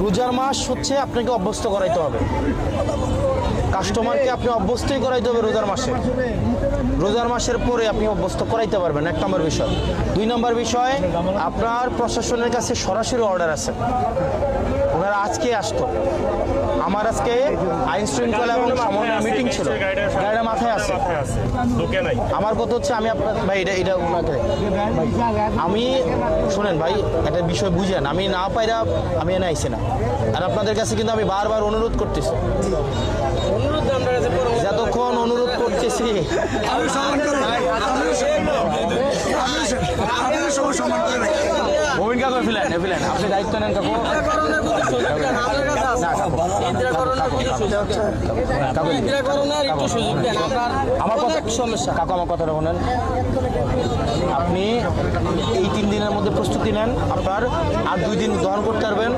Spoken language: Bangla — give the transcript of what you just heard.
রোজার মাস হচ্ছে আপনাকে অভ্যস্ত করাইতে হবে, কাস্টমারকে আপনি অভ্যস্তই করাইতে হবে রোজার মাসে। রোজার মাসের পরে আপনি অভ্যস্ত করাইতে পারবেন, 1 নম্বর বিষয়। 2 নম্বর বিষয়, আপনার প্রশাসনের কাছে সরাসরি অর্ডার আছে, ওনারা আজকে আসতো। আমার আজকে আইন শৃঙ্খলা এবং সমন্বয় মিটিং ছিল, গাড়িটা মাথায় আছে। আমার কথা হচ্ছে আমি আপনার ভাই এটা ওনাকে আমি শোনেন ভাই, একটা বিষয় বুঝেন, আমি না পাইরা আমি এনে আইছি না। আর আপনাদের কাছে কিন্তু আমি বারবার অনুরোধ করতেছি, যতক্ষণ অনুরোধ করতেছি ভূমিকা করে ফেলেন আপনি দায়িত্ব নেন কাকু। আমার কথাটা বলেন, আপনি এই 3 দিনের মধ্যে প্রস্তুতি নেন, আপনার আর 2 দিন দহন করতে পারবেন।